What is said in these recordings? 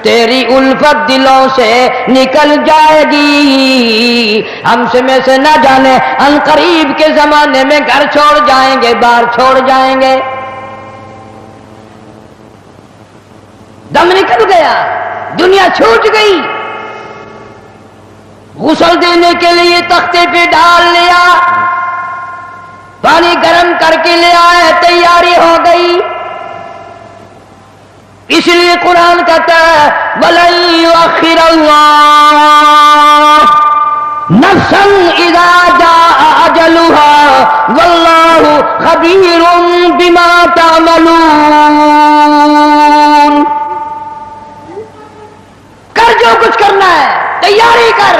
تیری الفت دلوں سے نکل جائے گی. ہم میں سے نہ جانے ان قریب کے زمانے میں گھر چھوڑ جائیں گے، بار چھوڑ جائیں گے. دم نکل گیا، دنیا چھوٹ گئی. غسل دینے کے لیے تختے پہ ڈال لیا، پانی گرم کر کے لے آئے، تیاری ہو گئی. اس لیے قرآن کہتا ہے وَلَن يُؤَخِّرَ اللَّهُ نَفْسًا إِذَا جَاءَ أَجَلُهَا وَاللَّهُ خَبِيرٌ بِمَا تَعْمَلُونَ. کر جو کچھ کرنا ہے، تیاری کر.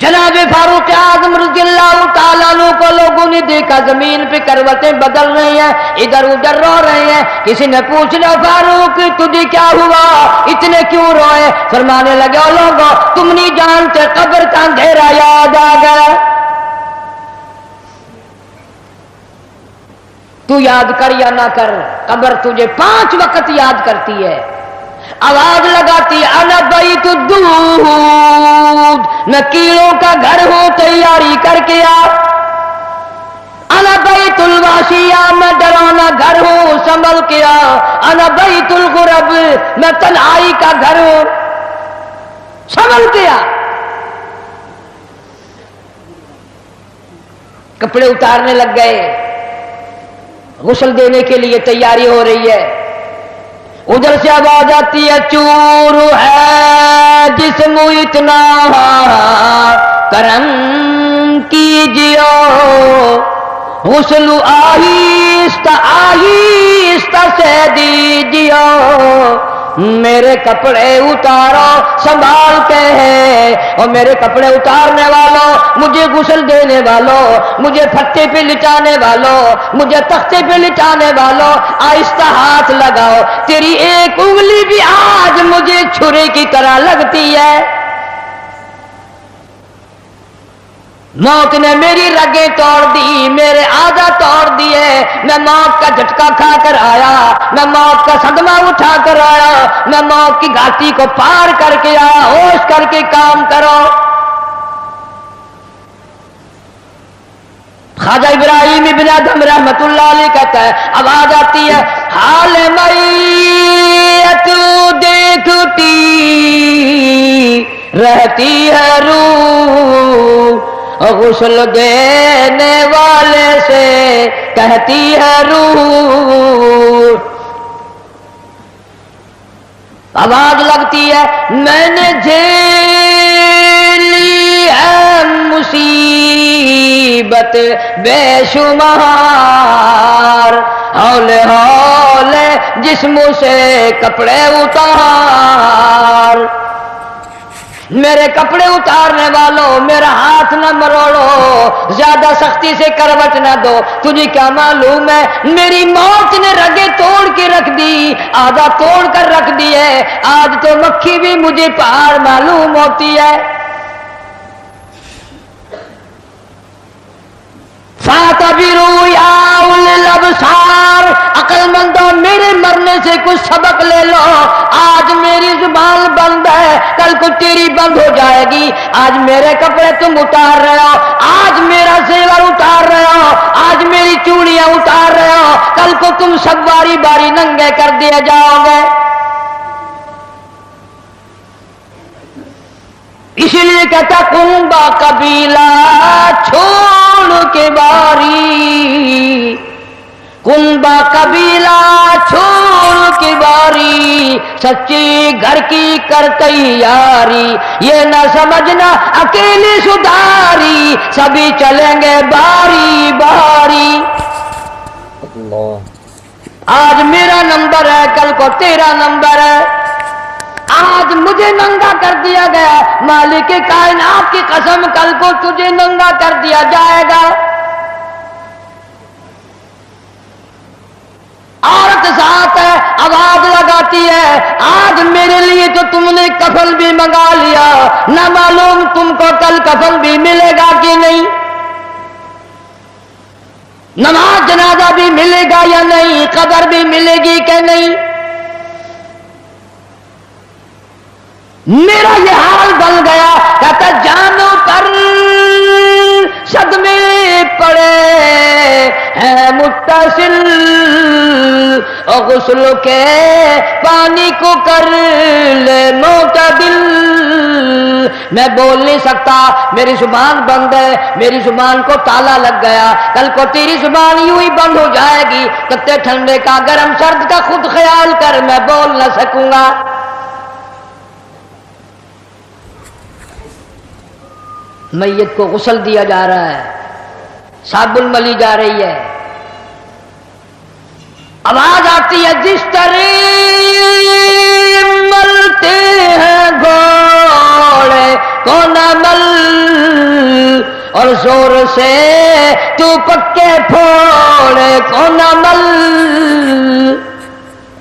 جناب فاروق اعظم رضی اللہ تعالیٰ عنہ کو لوگوں نے دیکھا زمین پہ کروٹیں بدل رہی ہیں، ادھر ادھر رو رہے ہیں. کسی نے پوچھنا فاروق تجھے کیا ہوا، اتنے کیوں روئے؟ فرمانے لگے او لوگوں تم نہیں جانتے قبر کا اندھیرا یاد آ گیا. تو یاد کر یا نہ کر، قبر تجھے 5 وقت یاد کرتی ہے. آواز لگاتی انا بیت الدود، میں کیڑوں کا گھر ہوں، تیاری کر کے آ. انا بیت الواشیہ، میں ڈرانا گھر ہوں، سنبھل کے آ. انا بیت الغرب، میں تنہائی کا گھر ہوں، سنبھل کے آ. کپڑے اتارنے لگ گئے، غسل دینے کے لیے تیاری ہو رہی ہے. ادھر سے آواز آتی ہے چور ہے جسم اتنا کرم کیجیو، غسل آہستہ آہستہ سے دیجیو. میرے کپڑے اتارو سنبھال کے ہے، اور میرے کپڑے اتارنے والوں، مجھے غسل دینے والوں، مجھے پھٹے پہ لٹانے والوں، مجھے تختے پہ لٹانے والوں، آہستہ ہاتھ لگاؤ. تیری ایک انگلی بھی آج مجھے چھری کی طرح لگتی ہے. موت نے میری رگیں توڑ دی، میرے آدھا توڑ دیے. میں موت کا جھٹکا کھا کر آیا، میں موت کا صدمہ اٹھا کر آیا، میں موت کی گھاٹی کو پار کر کے آیا. ہوش کر کے کام کرو. خواجہ ابراہیم ابن ادھم رحمت اللہ علیہ کہتا ہے آواز آتی ہے حال میت دیکھتی رہتی ہے روح، غسل دینے والے سے کہتی ہے روح. آواز لگتی ہے میں نے جھیلی ہے مصیبت بے شمار، ہولے ہولے جسم سے کپڑے اتار. میرے کپڑے اتارنے والوں میرا ہاتھ نہ مروڑو، زیادہ سختی سے کروٹ نہ دو. تجھے کیا معلوم ہے میری موت نے رگیں توڑ کے رکھ دی، آدھا توڑ کر رکھ دی ہے. آج تو مکھی بھی مجھے پہاڑ معلوم ہوتی ہے. فَاعْتَبِرُوا يَا أُولِي الْأَبْصَارِ، عقل مندوں میرے مرنے سے کچھ سبق لے لو. آج میری زبان بند ہے، کل کو تیری بند ہو جائے گی. آج میرے کپڑے تم اتار رہے ہو، آج میرا زیور اتار رہے ہو، آج میری چوڑیاں اتار رہے ہو، کل کو تم سب باری باری ننگے کر دیے جاؤ گے. اسی لیے کہتا کنبا قبیلہ چھوڑ کے باری، کنبا قبیلہ چھوڑ کے باری، سچی گھر کی کر تیاری. یہ نہ سمجھنا اکیلی سدھاری، سبھی چلیں گے باری باری. آج میرا نمبر ہے، کل کو تیرا نمبر ہے. آج مجھے ننگا کر دیا گیا، مالک کائنات کی قسم کل کو تجھے ننگا کر دیا جائے گا. عورت ساتھ ہے، آواز لگاتی ہے آج میرے لیے تو تم نے کفن بھی منگا لیا، نہ معلوم تم کو کل کفن بھی ملے گا کہ نہیں، نماز جنازہ بھی ملے گا یا نہیں، قبر بھی ملے گی کہ نہیں. میرا یہ حال بن گیا، کہتا جانو پر صدمے پڑے ہیں متصل، اور غسل کے پانی کو کر لے معتدل۔ میں بول نہیں سکتا، میری زبان بند ہے، میری زبان کو تالا لگ گیا، کل کو تیری زبان یوں ہی بند ہو جائے گی، کتے ٹھنڈے کا گرم سرد کا خود خیال کر، میں بول نہ سکوں گا۔ میت کو غسل دیا جا رہا ہے، صابن ملی جا رہی ہے، آواز آتی ہے جس طرح ملتے ہیں گھوڑے کو نہ مل، اور زور سے تو پکے پھوڑے کو نہ مل۔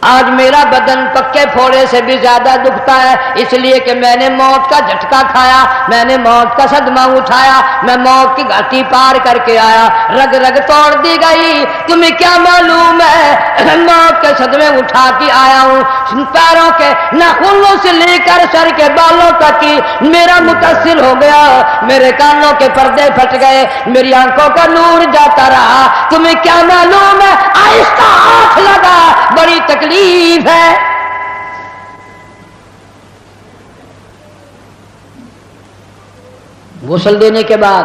آج میرا بدن پکے پھوڑے سے بھی زیادہ دکھتا ہے، اس لیے کہ میں نے موت کا جھٹکا کھایا، میں نے موت کا صدمہ اٹھایا، میں موت کی گھاٹی پار کر کے آیا، رگ رگ توڑ دی گئی۔ تمہیں کیا معلوم ہے موت کے صدمے اٹھا کے آیا ہوں، پیروں کے ناخنوں سے لے کر سر کے بالوں تک کی میرا متاثر ہو گیا، میرے کانوں کے پردے پھٹ گئے، میری آنکھوں کا نور جاتا رہا۔ تمہیں کیا معلوم ہے آہستہ ہاتھ لگا، بڑی تکلیف ہے۔ غسل دینے کے بعد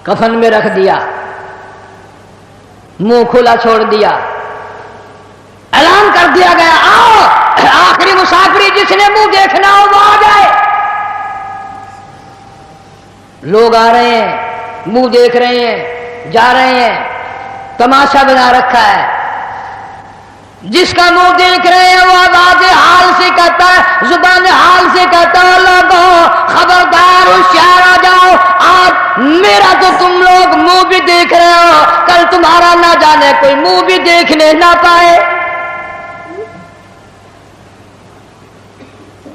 کفن میں رکھ دیا، منہ کھلا چھوڑ دیا، اعلان کر دیا گیا آؤ آخری مسافری جس نے منہ دیکھنا ہو وہ آ جائے۔ لوگ آ رہے ہیں، منہ دیکھ رہے ہیں، جا رہے ہیں، تماشا بنا رکھا ہے۔ جس کا منہ دیکھ رہے ہیں وہ آواز حال سے کہتا ہے، زبان حال سے کہتا ہے لوگوں خبردار ہوشیار آ جاؤ، آج میرا تو تم لوگ منہ بھی دیکھ رہے ہو، کل تمہارا نہ جانے کوئی منہ بھی دیکھنے نہ پائے۔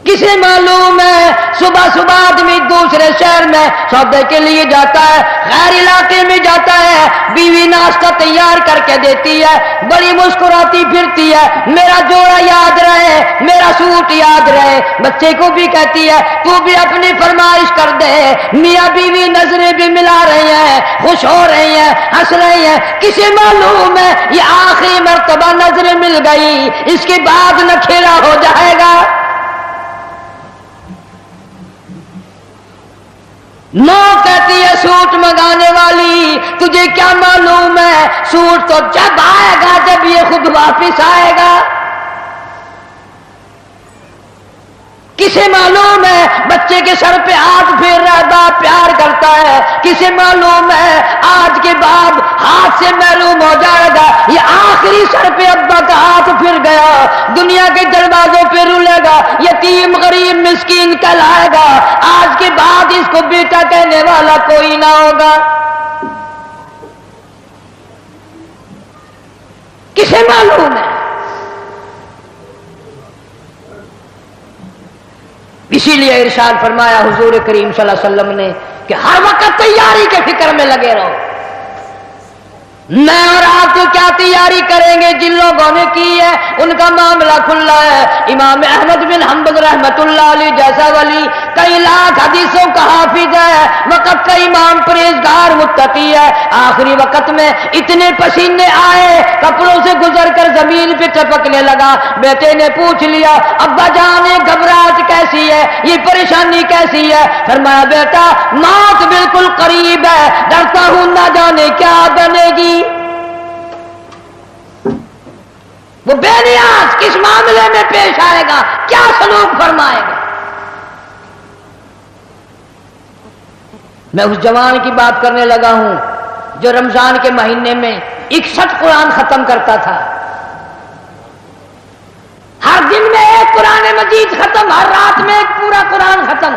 کسے معلوم ہے صبح صبح آدمی دوسرے شہر میں سودے کے لیے جاتا ہے، غیر علاقے میں جاتا ہے، بیوی ناشتہ تیار کر کے دیتی ہے، بڑی مسکراتی پھرتی ہے، میرا جوڑا یاد رہے، میرا سوٹ یاد رہے، بچے کو بھی کہتی ہے تو بھی اپنی فرمائش کر دے، میاں بیوی نظریں بھی ملا رہی ہیں، خوش ہو رہی ہیں، ہنس رہی ہیں۔ کسے معلوم ہے یہ آخری مرتبہ نظریں مل گئی، اس کے بعد نکھیرا ہو جائے گا۔ نو کہتی ہے سوٹ منگانے والی تجھے کیا معلوم ہے سوٹ تو جب آئے گا جب یہ خود واپس آئے گا۔ کسے معلوم ہے بچے کے سر پہ ہاتھ پھیر رہا ہے، باپ پیار کرتا ہے، کسے معلوم ہے آج کے بعد ہاتھ سے محروم ہو جائے گا، یہ آخری سر پہ ابا کا ہاتھ پھر گیا، دنیا کے دروازوں پہ رولے گا، یتیم غریب مسکین کہلائے گا، آج کے بعد اس کو بیٹا کہنے والا کوئی نہ ہوگا۔ کسے معلوم ہے؟ اسی لیے ارشاد فرمایا حضور کریم صلی اللہ علیہ وسلم نے کہ ہر وقت تیاری کے فکر میں لگے رہو۔ میں اور آپ تو کیا تیاری کریں گے، جن لوگوں نے کی ہے ان کا معاملہ کھلا ہے۔ امام احمد بن حنبل رحمت اللہ علیہ جیسا ولی کئی لاکھ حدیثوں کا حافظ ہے، وقت کا امام پرہیزگار متقی ہے، آخری وقت میں اتنے پسینے آئے کپڑوں سے گزر کر زمین پہ ٹپکنے لگا، بیٹے نے پوچھ لیا ابا جان گھبراہٹ کیسی ہے، یہ پریشانی کیسی ہے؟ فرمایا بیٹا موت بالکل قریب ہے، ڈرتا ہوں نہ جانے کیا بنے گی۔ وہ بے نیاز کس معاملے میں پیش آئے گا، کیا سلوک فرمائے گا۔ میں اس جوان کی بات کرنے لگا ہوں جو رمضان کے مہینے میں 61 قرآن ختم کرتا تھا، ہر دن میں ایک قرآن مجید ختم، ہر رات میں ایک پورا قرآن ختم۔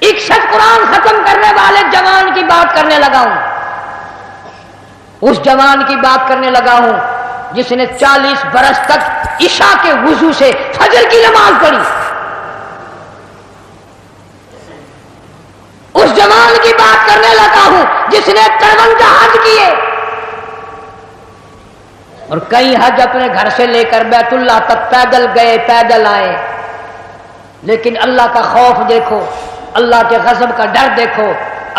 61 قرآن ختم کرنے والے جوان کی بات کرنے لگا ہوں، اس جوان کی بات کرنے لگا ہوں جس نے 40 برس تک عشاء کے وضو سے فجر کی نماز پڑھی۔ اس جوان کی بات کرنے لگا ہوں جس نے 53 حج کیے۔ اور کئی حج اپنے گھر سے لے کر بیت اللہ تک پیدل گئے پیدل آئے، لیکن اللہ کا خوف دیکھو، اللہ کے غضب کا ڈر دیکھو،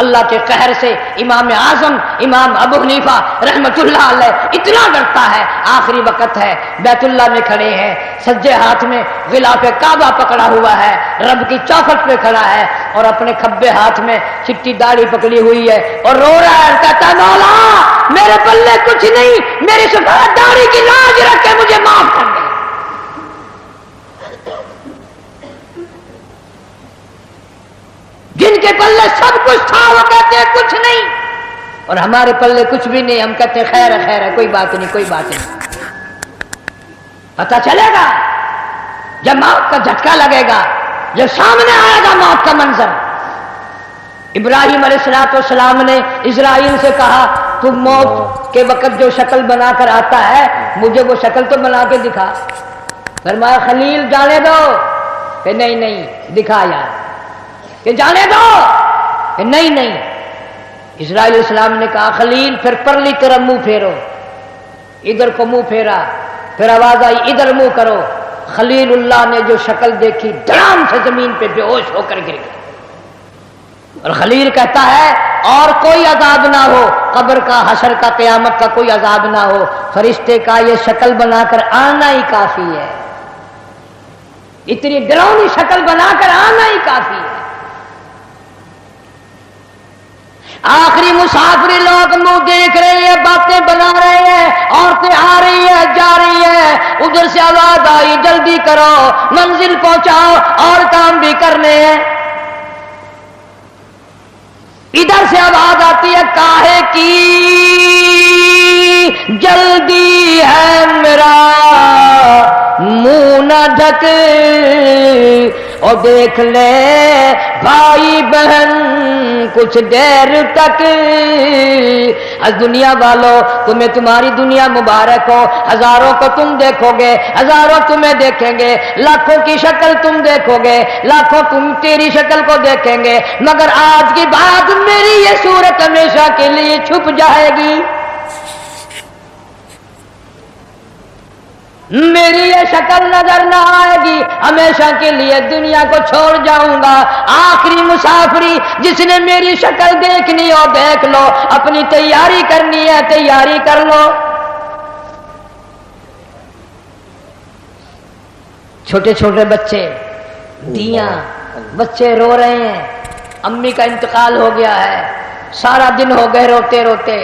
اللہ کے قہر سے امام اعظم امام ابو حنیفہ رحمت اللہ علیہ اتنا ڈرتا ہے، آخری وقت ہے، بیت اللہ میں کھڑے ہیں، سجے ہاتھ میں غلاف کعبہ پکڑا ہوا ہے، رب کی چوکھٹ پہ کھڑا ہے اور اپنے کھبے ہاتھ میں چٹی داڑھی پکڑی ہوئی ہے اور رو رہا ہے، کہتا ہے مولا میرے پلے کچھ نہیں، میری سفید داڑھی کی لاج رکھ کے مجھے معاف کر دے۔ جن کے پلے سب کچھ تھا وہ کہتے ہیں کچھ نہیں، اور ہمارے پلے کچھ بھی نہیں، ہم کہتے ہیں خیر ہے خیر ہے، کوئی بات نہیں کوئی بات نہیں۔ پتہ چلے گا جب موت کا جھٹکا لگے گا، جب سامنے آئے گا موت کا منظر۔ ابراہیم علیہ السلام نے اسرائیل سے کہا تم موت کے وقت جو شکل بنا کر آتا ہے مجھے وہ شکل تو بنا کے دکھا۔ فرمایا خلیل جانے دو، کہ نہیں نہیں دکھا یار، کہ جانے دو، کہ نہیں نہیں۔ اسرائیل علیہ السلام نے کہا خلیل پھر پرلی طرف منہ پھیرو، ادھر کو منہ پھیرا، پھر آواز آئی ادھر منہ کرو۔ خلیل اللہ نے جو شکل دیکھی دھڑام سے زمین پہ بے ہوش ہو کر گر گیا، اور خلیل کہتا ہے اور کوئی عذاب نہ ہو، قبر کا حشر کا قیامت کا کوئی عذاب نہ ہو، فرشتے کا یہ شکل بنا کر آنا ہی کافی ہے، اتنی ڈراؤنی شکل بنا کر آنا ہی کافی ہے۔ آخری مسافری لوگ منہ دیکھ رہے ہیں، باتیں بنا رہے ہیں، عورتیں آ رہی ہیں جا رہی ہیں، ادھر سے آواز آئی جلدی کرو منزل پہنچاؤ اور کام بھی کرنے ہیں۔ ادھر سے آواز آتی ہے کاہے کی جلدی ہے میرا منہ نہ ڈھک، اور دیکھ لے بھائی بہن کچھ دیر تک۔ از دنیا والوں تمہیں تمہاری دنیا مبارک ہو، ہزاروں کو تم دیکھو گے، ہزاروں تمہیں دیکھیں گے، لاکھوں کی شکل تم دیکھو گے، لاکھوں تم تیری شکل کو دیکھیں گے، مگر آج کی بات میری یہ صورت ہمیشہ کے لیے چھپ جائے گی، میری یہ شکل نظر نہ آئے گی، ہمیشہ کے لیے دنیا کو چھوڑ جاؤں گا۔ آخری مسافری جس نے میری شکل دیکھنی ہو دیکھ لو، اپنی تیاری کرنی ہے تیاری کر لو۔ چھوٹے چھوٹے بچے، دیاں، بچے رو رہے ہیں، امی کا انتقال ہو گیا ہے، سارا دن ہو گئے روتے روتے۔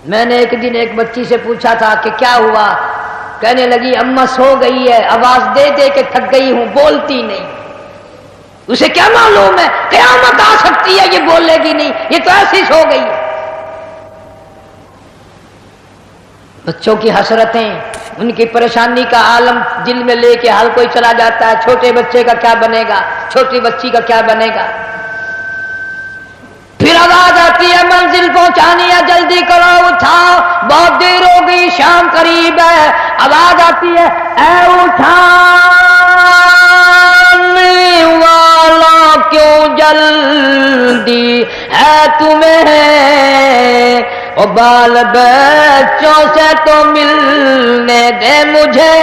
میں نے ایک دن ایک بچی سے پوچھا تھا کہ کیا ہوا، کہنے لگی اماں سو گئی ہے، آواز دے دے کے تھک گئی ہوں، بولتی نہیں۔ اسے کیا معلوم ہے قیامت آ سکتی ہے، یہ بولے گی نہیں، یہ تو ایسی سو گئی ہے۔ بچوں کی حسرتیں، ان کی پریشانی کا عالم دل میں لے کے ہر کوئی چلا جاتا ہے، چھوٹے بچے کا کیا بنے گا، چھوٹی بچی کا کیا بنے گا۔ پھر آواز آتی ہے منزل پہنچانی ہے، جلدی کرو اٹھاؤ، بہت دیر ہو گئی، شام قریب ہے۔ آواز آتی ہے اے اٹھانے والا کیوں جلدی ہے تمہیں، او بال بچوں سے تو ملنے دے مجھے،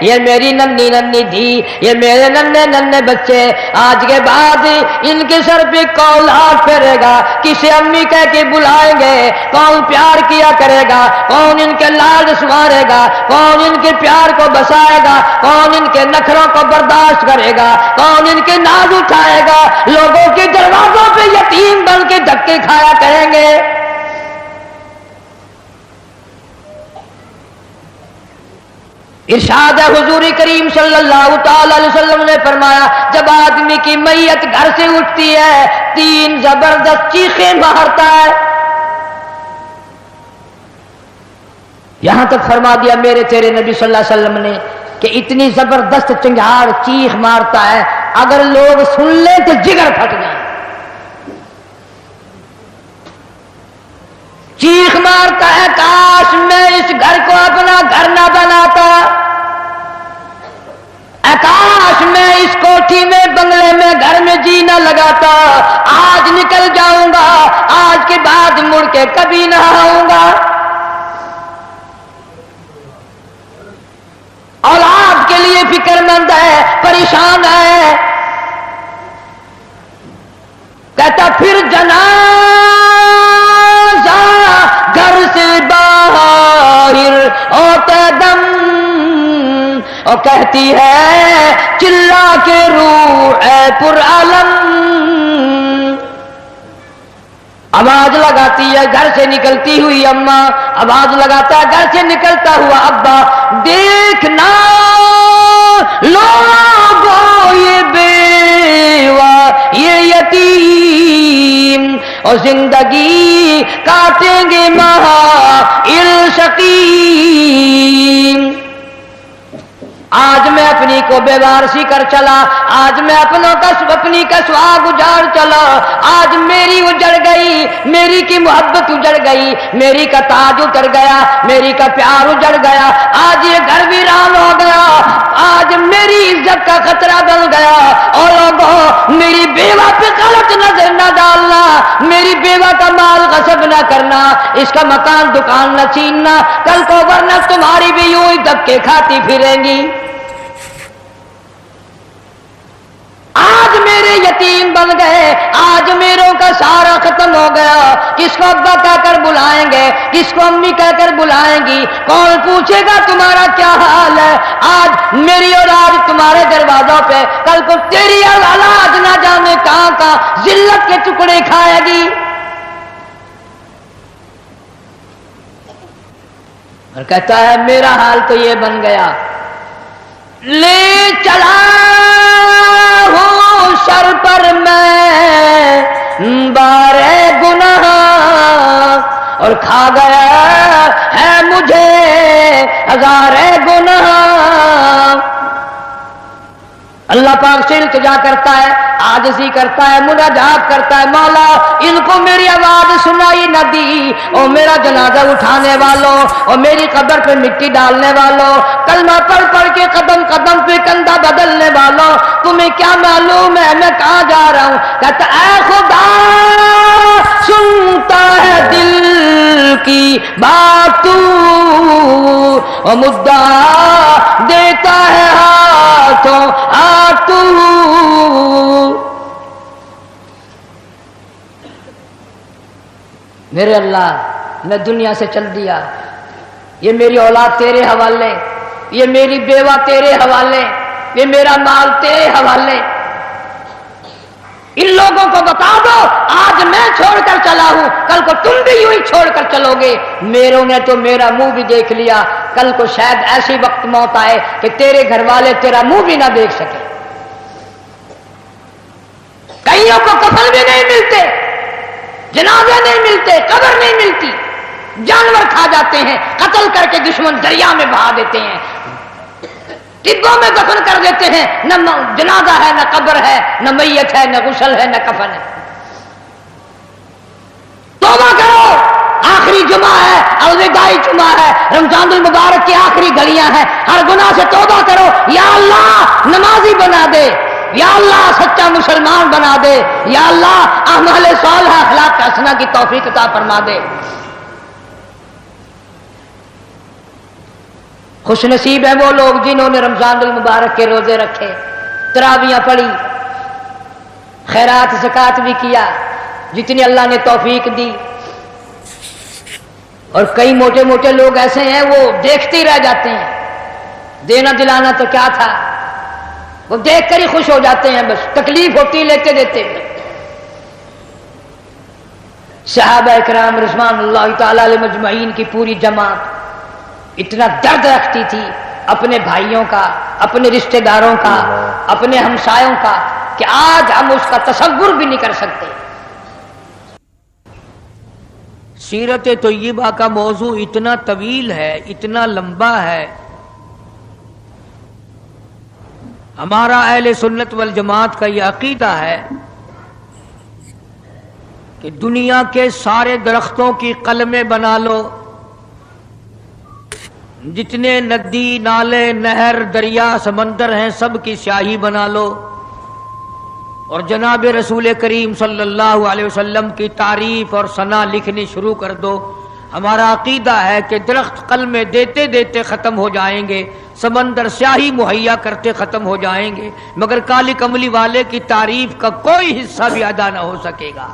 یہ میری ننھی ننھی تھی، یہ میرے ننھے ننھے بچے، آج کے بعد ان کے سر پہ کون ہاتھ پھیرے گا، کسے امی کہہ کے بلائیں گے، کون پیار کیا کرے گا، کون ان کے لاڈ سنوارے گا، کون ان کے پیار کو بسائے گا، کون ان کے نخروں کو برداشت کرے گا، کون ان کے ناز اٹھائے گا، لوگوں کے دروازوں پہ یتیم بن کے دھکے کھایا کریں گے۔ ارشاد ہے حضور کریم صلی اللہ تعالی علیہ وسلم نے فرمایا جب آدمی کی میت گھر سے اٹھتی ہے 3 زبردست چیخیں مارتا ہے، یہاں تک فرما دیا میرے تیرے نبی صلی اللہ علیہ وسلم نے کہ اتنی زبردست چنگھاڑ چیخ مارتا ہے اگر لوگ سن لیں تو جگر پھٹ جائیں۔ چیخ مارتا ہے کاش میں اس گھر کو اپنا گھر نہ بناتا، کاش میں اس کوٹھی میں بنگلے میں گھر میں جی نہ لگاتا، آج نکل جاؤں گا، آج کے بعد مڑ کے کبھی نہ آؤں گا۔ بند ہے، پریشان ہے. کہتا پھر جنازہ گھر سے باہر ہوتے دم، اور کہتی ہے چلا کے روح اے پر علم. آواز لگاتی ہے گھر سے نکلتی ہوئی اماں، آواز لگاتا ہے گھر سے نکلتا ہوا ابا، دیکھنا لوگوں یہ بیوہ یہ یتیم اور زندگی کاٹیں گے محائل شقیم. آج میں اپنی کو بیوارسی کر چلا، آج میں اپنی کا سواگ اجاڑ چلا، آج میری اجڑ گئی، میری کی محبت اجڑ گئی، میری کا تاج اتر گیا، میری کا پیار اجڑ گیا، آج یہ گھر ویران ہو گیا، آج میری عزت کا خطرہ بن گیا. اور لوگوں میری بیوہ پہ غلط نظر نہ ڈالنا، میری بیوہ کا مال غصب نہ کرنا، اس کا مکان دکان نہ چھیننا، کل کو ورنہ تمہاری بھی یوں ہی دبکے کھاتی پھریں گی. آج میرے یتیم بن گئے، آج میروں کا سارا ختم ہو گیا. کس کو ابا کہہ کر بلائیں گے، کس کو امی کہہ کر بلائیں گی، کون پوچھے گا تمہارا کیا حال ہے. آج میری اولاد تمہارے دروازوں پہ، کل کو تیری اولاد نہ جانے کہاں کا ذلت کے ٹکڑے کھائے گی. اور کہتا ہے میرا حال تو یہ بن گیا، لے چلا ہوں سر پر میں بارے گناہ، اور کھا گیا ہے مجھے ہزارے گناہ. اللہ پاک سے التجا کرتا ہے، عاجزی کرتا ہے، مناجات کرتا ہے، مولا ان کو میری آواز سنائی نہ دی، اور میرا جنازہ اٹھانے والوں اور میری قبر پہ مٹی ڈالنے والوں، کلمہ پڑھ پڑھ کے قدم قدم پہ کندھا بدلنے والوں، تمہیں کیا معلوم ہے میں کہاں جا رہا ہوں. کہتا اے خدا سنتا ہے دل کی بات تو، اور مدعا دیتا ہے ہاتھوں ہاتھ تو. میرے اللہ میں دنیا سے چل دیا، یہ میری اولاد تیرے حوالے، یہ میری بیوہ تیرے حوالے، یہ میرا مال تیرے حوالے. ان لوگوں کو بتا دو آج میں چھوڑ کر چلا ہوں، کل کو تم بھی یوں ہی چھوڑ کر چلو گے. میروں نے تو میرا منہ بھی دیکھ لیا، کل کو شاید ایسی وقت موت آئے کہ تیرے گھر والے تیرا منہ بھی نہ دیکھ سکے. کئیوں کو کفن بھی نہیں ملتے، جنازے نہیں ملتے، قبر نہیں ملتی، جانور کھا جاتے ہیں، قتل کر کے دشمن دریا میں بہا دیتے ہیں، ٹبوں میں دفن کر دیتے ہیں، نہ جنازہ ہے نہ قبر ہے نہ میت ہے نہ غسل ہے نہ کفن ہے. توبہ کرو، آخری جمعہ ہے، الوداعی جمعہ ہے، رمضان المبارک کی آخری گھڑیاں ہیں، ہر گناہ سے توبہ کرو. یا اللہ نمازی بنا دے، یا اللہ سچا مسلمان بنا دے، یا اللہ اعمال صالحہ اخلاق حسنہ کی توفیق عطا فرما دے. خوش نصیب ہے وہ لوگ جنہوں نے رمضان المبارک کے روزے رکھے، تراویاں پڑھی، خیرات زکات بھی کیا جتنی اللہ نے توفیق دی. اور کئی موٹے موٹے لوگ ایسے ہیں وہ دیکھتے ہی رہ جاتے ہیں، دینا دلانا تو کیا تھا، وہ دیکھ کر ہی خوش ہو جاتے ہیں، بس تکلیف ہوتی لیتے دیتے. صحابہ اکرام رضوان اللہ تعالی علیہ مجمعین کی پوری جماعت اتنا درد رکھتی تھی اپنے بھائیوں کا، اپنے رشتہ داروں کا، اپنے ہمسایوں کا، کہ آج ہم اس کا تصور بھی نہیں کر سکتے. سیرت طیبہ کا موضوع اتنا طویل ہے، اتنا لمبا ہے. ہمارا اہل سنت والجماعت کا یہ عقیدہ ہے کہ دنیا کے سارے درختوں کی قلمیں بنا لو، جتنے ندی نالے نہر دریا سمندر ہیں سب کی سیاہی بنا لو، اور جناب رسول کریم صلی اللہ علیہ وسلم کی تعریف اور ثنا لکھنی شروع کر دو. ہمارا عقیدہ ہے کہ درخت قلمیں دیتے دیتے ختم ہو جائیں گے، سمندر سیاہی مہیا کرتے ختم ہو جائیں گے، مگر کالی کملی والے کی تعریف کا کوئی حصہ بھی ادا نہ ہو سکے گا۔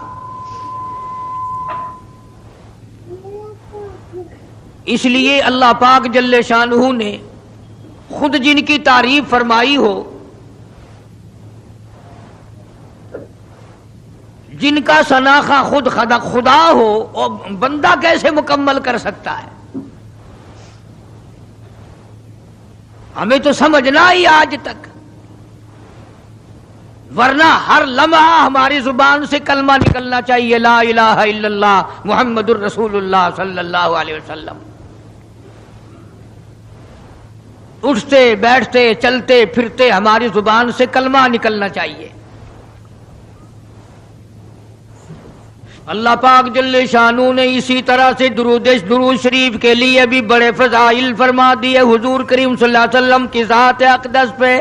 اس لیے اللہ پاک جل شانہ نے خود جن کی تعریف فرمائی ہو، جن کا شناخہ خود خدا ہو، اور بندہ کیسے مکمل کر سکتا ہے؟ ہمیں تو سمجھنا ہی آج تک، ورنہ ہر لمحہ ہماری زبان سے کلمہ نکلنا چاہیے، لا الہ الا اللہ محمد الرسول اللہ صلی اللہ علیہ وسلم۔ اٹھتے بیٹھتے چلتے پھرتے ہماری زبان سے کلمہ نکلنا چاہیے۔ اللہ پاک جل شانہ نے اسی طرح سے درود شریف کے لیے بھی بڑے فضائل فرما دیے حضور کریم صلی اللہ علیہ وسلم کی ذات اقدس پہ۔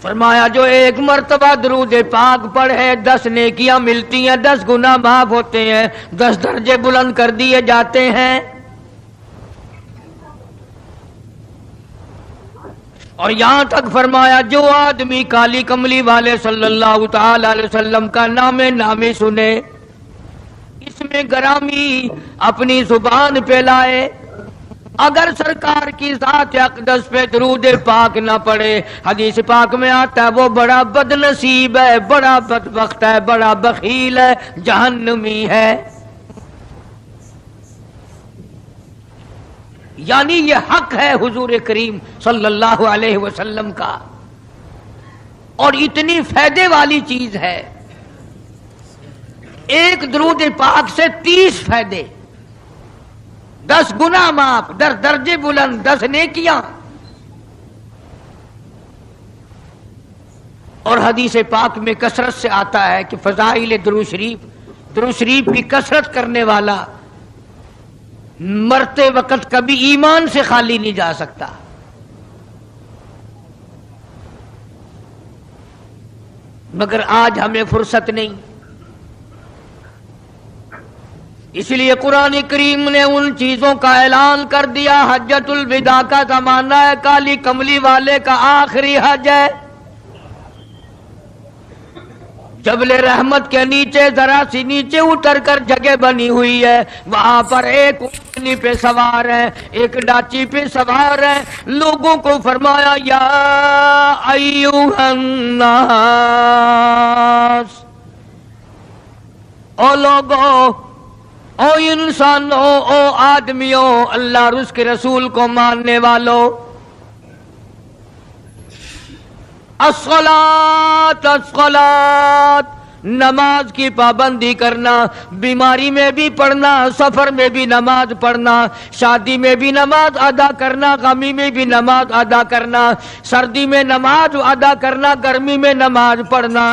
فرمایا جو ایک مرتبہ درود پاک پڑھے 10 نیکیاں ملتی ہیں، 10 گناہ معاف ہوتے ہیں، 10 درجے بلند کر دیے جاتے ہیں۔ اور یہاں تک فرمایا جو آدمی کالی کملی والے صلی اللہ تعالی علیہ وسلم کا نامی سنے، اس میں گرامی اپنی زبان پہ لائے، اگر سرکار کی ذات اقدس پہ درود پاک نہ پڑے، حدیث پاک میں آتا ہے وہ بڑا بد نصیب ہے، بڑا بدبخت ہے، بڑا بخیل ہے، جہنمی ہے۔ یعنی یہ حق ہے حضور کریم صلی اللہ علیہ وسلم کا، اور اتنی فائدے والی چیز ہے۔ ایک درود پاک سے 30 فائدے، 10 گناہ معاف، 10 درجے بلند، 10 نیکیاں۔ اور حدیث پاک میں کثرت سے آتا ہے کہ فضائل درود شریف کی کثرت کرنے والا مرتے وقت کبھی ایمان سے خالی نہیں جا سکتا۔ مگر آج ہمیں فرصت نہیں، اس لیے قرآن کریم نے ان چیزوں کا اعلان کر دیا۔ حجۃ الوداع کا زمانہ ہے، کالی کملی والے کا آخری حج ہے۔ جبل رحمت کے نیچے ذرا سی نیچے اتر کر جگہ بنی ہوئی ہے، وہاں پر ایک اونٹنی پہ سوار ہے، ایک ڈاچی پہ سوار ہے۔ لوگوں کو فرمایا یا ایھا الناس، او لوگو، او انسانوں، او آدمیوں، اللہ اور اس کے رسول کو ماننے والوں، الصلاۃ الصلاۃ، نماز کی پابندی کرنا، بیماری میں بھی پڑھنا، سفر میں بھی نماز پڑھنا، شادی میں بھی نماز ادا کرنا، غمی میں بھی نماز ادا کرنا، سردی میں نماز ادا کرنا، گرمی میں نماز پڑھنا۔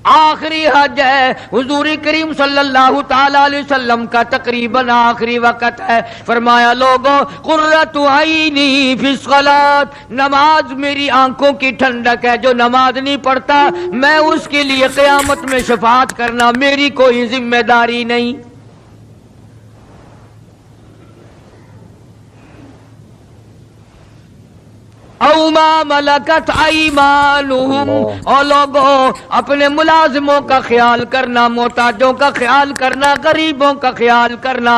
آخری حج ہے، حضور کریم صلی اللہ تعالی علیہ وسلم کا تقریباً آخری وقت ہے۔ فرمایا لوگوں، قرۃ عینی فی الصلاۃ، نماز میری آنکھوں کی ٹھنڈک ہے، جو نماز نہیں پڑھتا میں اس کے لیے قیامت میں شفاعت کرنا میری کوئی ذمہ داری نہیں۔ او ما ملکت ایمانہم، اور لوگوں اپنے ملازموں کا خیال کرنا، محتاجوں کا خیال کرنا، غریبوں کا خیال کرنا،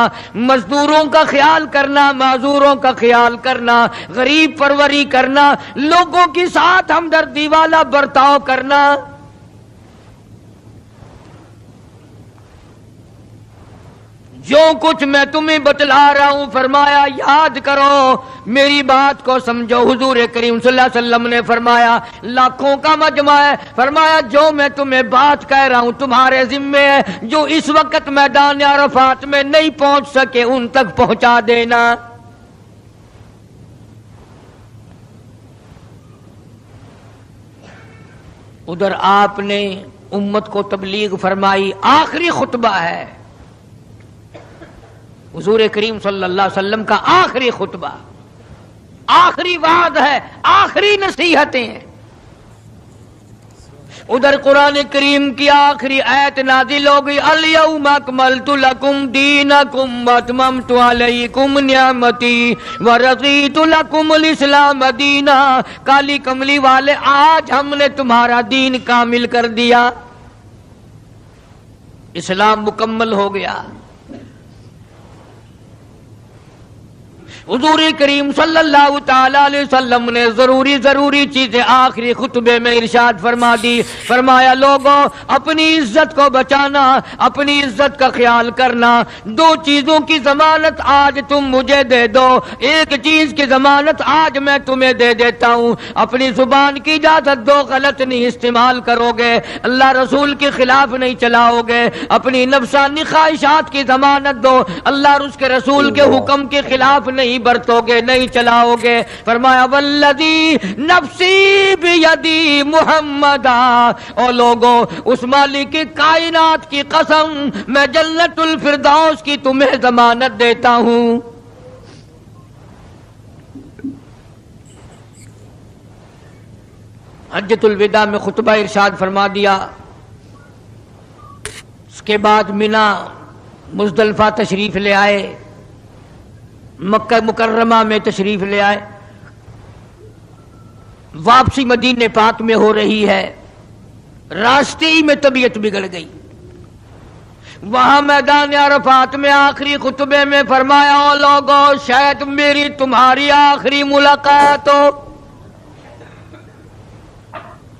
مزدوروں کا خیال کرنا، معذوروں کا خیال کرنا، غریب پروری کرنا، لوگوں کے ساتھ ہمدردی والا برتاؤ کرنا۔ جو کچھ میں تمہیں بتلا رہا ہوں، فرمایا یاد کرو، میری بات کو سمجھو۔ حضور کریم صلی اللہ علیہ وسلم نے فرمایا لاکھوں کا مجمع ہے، فرمایا جو میں تمہیں بات کہہ رہا ہوں تمہارے ذمے ہے، جو اس وقت میدان عرفات میں نہیں پہنچ سکے ان تک پہنچا دینا۔ ادھر آپ نے امت کو تبلیغ فرمائی، آخری خطبہ ہے حضور کریم صلی اللہ علیہ وسلم کا، آخری خطبہ، آخری وعد ہے، آخری نصیحتیں ہیں۔ ادھر قرآن کریم کی آخری آیت نازل ہو گئی، الیوم اکملت لکم دینکم واتممت علیکم نعمتی ورضیت لکم الاسلام دینا۔ کالی کملی والے، آج ہم نے تمہارا دین کامل کر دیا، اسلام مکمل ہو گیا۔ حضور کریم صلی اللہ تعالی علیہ وسلم نے ضروری چیزیں آخری خطبے میں ارشاد فرما دی، فرمایا لوگوں اپنی عزت کو بچانا، اپنی عزت کا خیال کرنا۔ دو چیزوں کی ضمانت آج تم مجھے دے دو، ایک چیز کی ضمانت آج میں تمہیں دے دیتا ہوں، اپنی زبان کی اجازت دو، غلط نہیں استعمال کرو گے، اللہ رسول کے خلاف نہیں چلاؤ گے، اپنی نفسانی خواہشات کی ضمانت دو، اللہ اور اس کے رسول کے حکم کے خلاف نہیں برتو گے، نہیں چلاؤ گے۔ فرمایا والذی نفسی بیدی محمدا، او لوگوں اس مالک کائنات کی قسم، میں جنت الفردوس کی تمہیں ضمانت دیتا ہوں۔ حجۃ الوداع میں خطبہ ارشاد فرما دیا، اس کے بعد مینا مزدلفہ تشریف لے آئے، مکہ مکرمہ میں تشریف لے آئے، واپسی مدینے پاک میں ہو رہی ہے، راستے ہی میں طبیعت بگڑ گئی۔ وہاں میدان عرفات میں آخری خطبے میں فرمایا، او لوگوں شاید میری تمہاری آخری ملاقات ہو،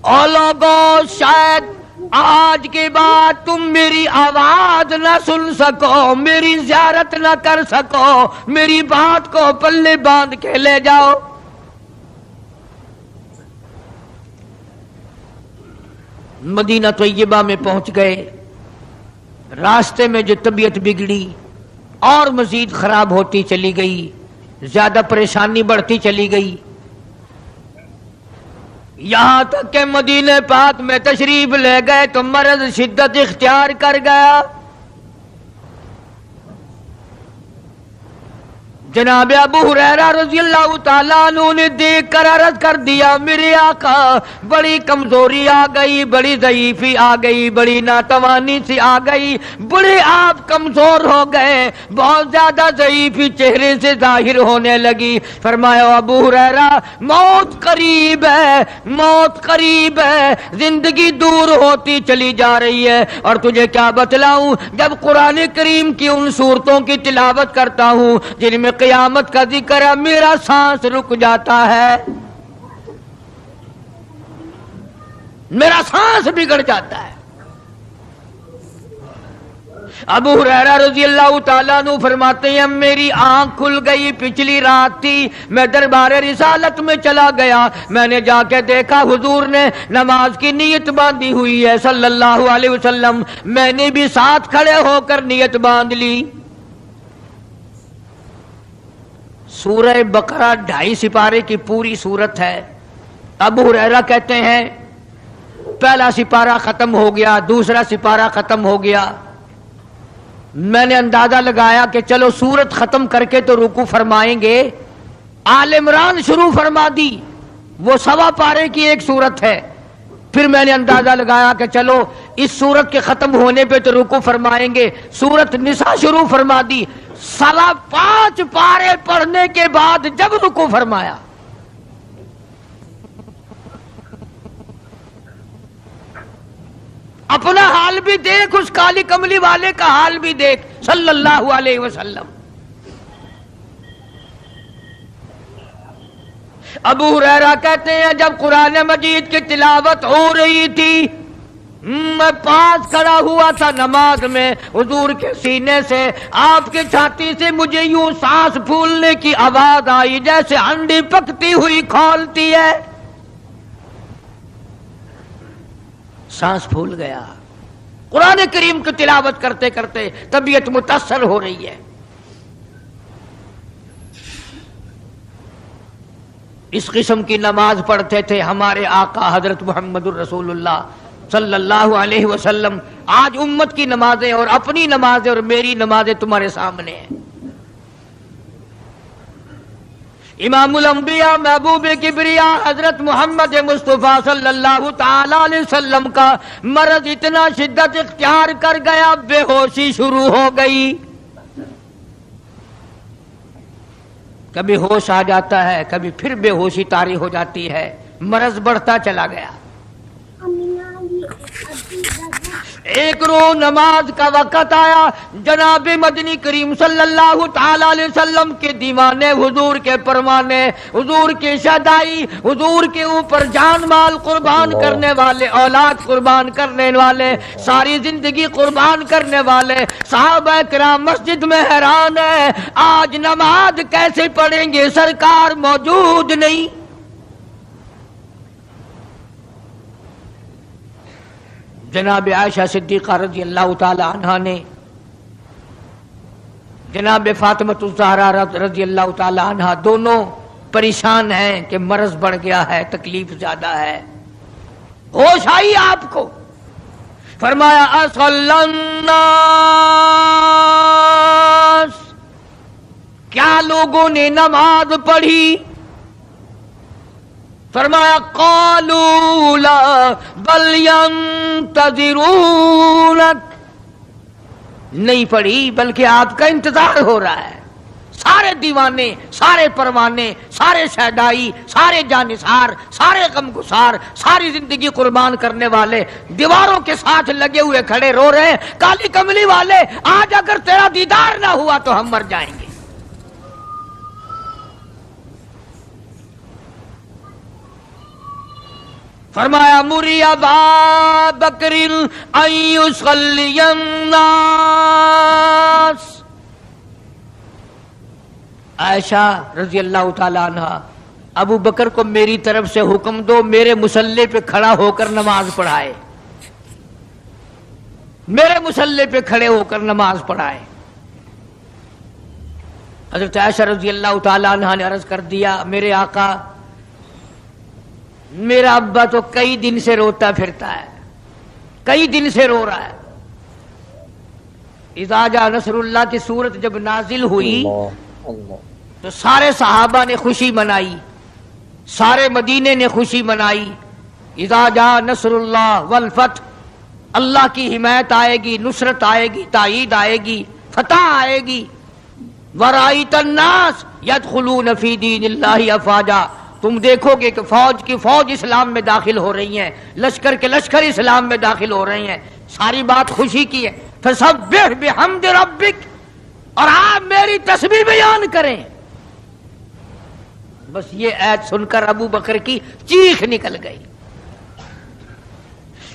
او لوگوں شاید آج کے بعد تم میری آواز نہ سن سکو، میری زیارت نہ کر سکو، میری بات کو پلے باندھ کے لے جاؤ۔ مدینہ طیبہ میں پہنچ گئے، راستے میں جو طبیعت بگڑی اور مزید خراب ہوتی چلی گئی، زیادہ پریشانی بڑھتی چلی گئی، یہاں تک کہ مدینہ پاک میں تشریف لے گئے تو مرض شدت اختیار کر گیا۔ جناب ابو ہریرہ رضی اللہ تعالیٰ عنہ نے دیکھ کر عرض کر دیا، میرے آقا بڑی کمزوری آ گئی، بڑی ضعیفی آ گئی، بڑی ناتوانی سی آ گئی، بڑے آپ کمزور ہو گئے، بہت زیادہ ضعیفی چہرے سے ظاہر ہونے لگی۔ فرمایا ابو ہریرہ موت قریب ہے، موت قریب ہے، زندگی دور ہوتی چلی جا رہی ہے، اور تجھے کیا بتلاؤں، جب قرآن کریم کی ان صورتوں کی تلاوت کرتا ہوں جن میں قیامت کا ذکر ہے، میرا سانس رک جاتا ہے، میرا سانس بگڑ جاتا ہے۔ ابو ہریرہ رضی اللہ تعالیٰ عنہ فرماتے ہیں میری آنکھ کھل گئی، پچھلی رات تھی، میں دربار رسالت میں چلا گیا، میں نے جا کے دیکھا حضور نے نماز کی نیت باندھی ہوئی ہے صلی اللہ علیہ وسلم، میں نے بھی ساتھ کھڑے ہو کر نیت باندھ لی۔ سورہ بقرہ 2.5 سپارے کی پوری سورت ہے۔ ابو ہریرہ کہتے ہیں پہلا سپارہ ختم ہو گیا، دوسرا سپارہ ختم ہو گیا، میں نے اندازہ لگایا کہ چلو سورت ختم کر کے تو رکوع فرمائیں گے، آل عمران شروع فرما دی، وہ 1.25 پارے کی ایک سورت ہے۔ پھر میں نے اندازہ لگایا کہ چلو اس سورت کے ختم ہونے پہ تو رکوع فرمائیں گے، سورت نساء شروع فرما دی، 5.25 پارے پڑھنے کے بعد جب رکوع فرمایا، اپنا حال بھی دیکھ، اس کالی کملی والے کا حال بھی دیکھ صلی اللہ علیہ وسلم۔ ابو ہریرہ کہتے ہیں جب قرآن مجید کی تلاوت ہو رہی تھی، میں پاس کھڑا ہوا تھا نماز میں، حضور کے سینے سے، آپ کی چھاتی سے مجھے یوں سانس پھولنے کی آواز آئی، جیسے ہنڈی پکتی ہوئی کھولتی ہے، سانس پھول گیا۔ قرآن کریم کی تلاوت کرتے کرتے طبیعت متاثر ہو رہی ہے۔ اس قسم کی نماز پڑھتے تھے ہمارے آقا حضرت محمد الرسول اللہ صلی اللہ علیہ وسلم۔ آج امت کی نمازیں اور اپنی نمازیں اور میری نمازیں تمہارے سامنے ہیں۔ امام الانبیاء محبوب کبریا حضرت محمد مصطفیٰ صلی اللہ تعالی علیہ وسلم کا مرض اتنا شدت اختیار کر گیا، بے ہوشی شروع ہو گئی. کبھی ہوش آ جاتا ہے، کبھی پھر بے ہوشی طاری ہو جاتی ہے، مرض بڑھتا چلا گیا. ایک روز نماز کا وقت آیا، جناب مدنی کریم صلی اللہ تعالی علیہ وسلم کے دیوانے، حضور کے پروانے، حضور کی شہدائی، حضور کے اوپر جان مال قربان کرنے والے، اولاد قربان کرنے والے، ساری زندگی قربان کرنے والے صحابہ کرام مسجد میں حیران ہیں، آج نماز کیسے پڑھیں گے، سرکار موجود نہیں. جناب عائشہ صدیقہ رضی اللہ تعالی عنہا نے جناب فاطمۃ الزہرا رضی اللہ تعالی عنہا دونوں پریشان ہیں کہ مرض بڑھ گیا ہے، تکلیف زیادہ ہے. ہوش آئی آپ کو، فرمایا اصل الناس، کیا لوگوں نے نماز پڑھی؟ فرمایا قالوا لا بل ينتظرونك، نہیں پڑھی بلکہ آپ کا انتظار ہو رہا ہے. سارے دیوانے، سارے پروانے، سارے شہدائی، سارے جانثار، سارے غمگسار، ساری زندگی قربان کرنے والے دیواروں کے ساتھ لگے ہوئے کھڑے رو رہے ہیں، کالی کملی والے آج اگر تیرا دیدار نہ ہوا تو ہم مر جائیں گے. فرمایا مری ابا بکر ان یصلی الناس، عائشہ رضی اللہ تعالی عنہا، ابو بکر کو میری طرف سے حکم دو میرے مصلی پہ کھڑا ہو کر نماز پڑھائے، میرے مصلی پہ کھڑے ہو کر نماز پڑھائے. حضرت عائشہ رضی اللہ تعالی عنہا نے عرض کر دیا، میرے آقا میرا ابا تو کئی دن سے روتا پھرتا ہے، کئی دن سے رو رہا ہے. اذا جاء نصر اللہ کی صورت جب نازل ہوئی تو سارے صحابہ نے خوشی منائی، سارے مدینے نے خوشی منائی. اذا جاء نصر اللہ والفتح، اللہ کی حمایت آئے گی، نصرت آئے گی، تائید آئے گی، فتح آئے گی. ورأیت الناس یدخلون فی دین اللہ افواجا، تم دیکھو گے کہ فوج کی فوج اسلام میں داخل ہو رہی ہیں، لشکر کے لشکر اسلام میں داخل ہو رہی ہیں. ساری بات خوشی کی ہے. فسبح بحمد ربک، اور آپ میری تسبیح بیان کریں. بس یہ آیت سن کر ابو بکر کی چیخ نکل گئی.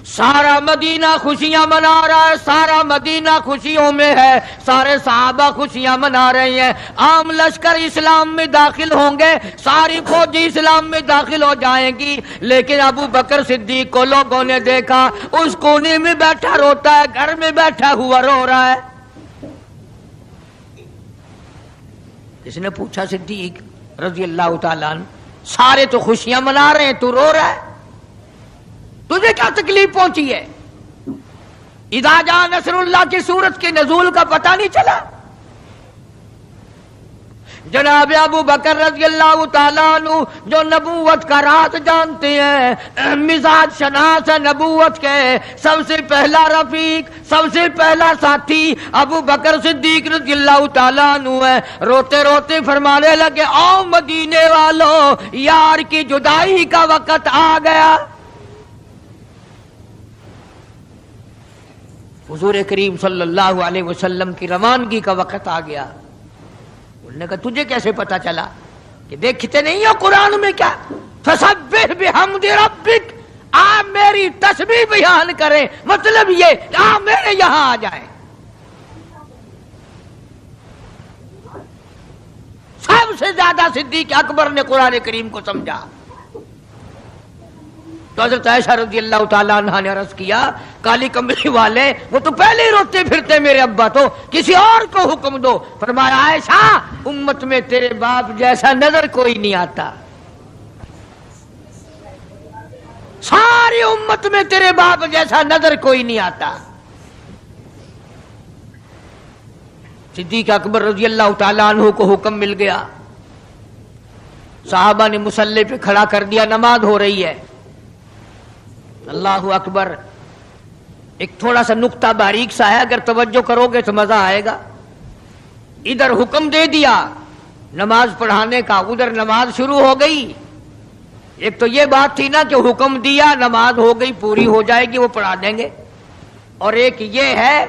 سارا مدینہ خوشیاں منا رہا ہے، سارا مدینہ خوشیوں میں ہے، سارے صحابہ خوشیاں منا رہے ہیں. عام لشکر اسلام میں داخل ہوں گے، ساری فوجی اسلام میں داخل ہو جائیں گی، لیکن ابو بکر صدیق کو لوگوں نے دیکھا اس کونے میں بیٹھا روتا ہے، گھر میں بیٹھا ہوا رو رہا ہے. اس نے پوچھا صدیق رضی اللہ تعالیٰ عنہ، سارے تو خوشیاں منا رہے ہیں، تو رو رہا ہے، تجھے کیا تکلیف پہنچی ہے؟ اذا جاء نصر اللہ کی صورت کے نزول کا پتہ نہیں چلا؟ جناب ابو بکر رضی اللہ تعالیٰ عنہ جو نبوت کا راز جانتے ہیں، مزاج شناس نبوت کے، سب سے پہلا رفیق، سب سے پہلا ساتھی ابو بکر صدیق رضی اللہ تعالیٰ عنہ ہے. روتے روتے فرمانے لگے، او مدینے والوں، یار کی جدائی کا وقت آ گیا. حضور کریم صلی اللہ علیہ وسلم کی روانگی کا وقت آ گیا. انہوں نے کہا تجھے کیسے پتا چلا؟ کہ دیکھتے نہیں ہو قرآن میں کیا، فسبح بحمد ربک، آپ میری تسبیح بیان کریں، مطلب یہ کہ آپ میرے یہاں آ جائیں. سب سے زیادہ صدیق اکبر نے قرآن کریم کو سمجھا. تو حضرت عائشہ رضی اللہ تعالیٰ عنہ نے عرض کیا، کالی کملی والے وہ تو پہلے ہی روتے پھرتے میرے ابا، تو کسی اور کو حکم دو. فرمایا عائشہ، امت میں تیرے باپ جیسا نظر کوئی نہیں آتا، ساری امت میں تیرے باپ جیسا نظر کوئی نہیں آتا. صدیق اکبر رضی اللہ تعالیٰ عنہ کو حکم مل گیا، صحابہ نے مصلی پہ کھڑا کر دیا، نماز ہو رہی ہے۔ اللہ اکبر۔ ایک تھوڑا سا نقطہ باریک سا ہے، اگر توجہ کرو گے تو مزہ آئے گا۔ ادھر حکم دے دیا نماز پڑھانے کا، ادھر نماز شروع ہو گئی۔ ایک تو یہ بات تھی نا کہ حکم دیا، نماز ہو گئی، پوری ہو جائے گی، وہ پڑھا دیں گے، اور ایک یہ ہے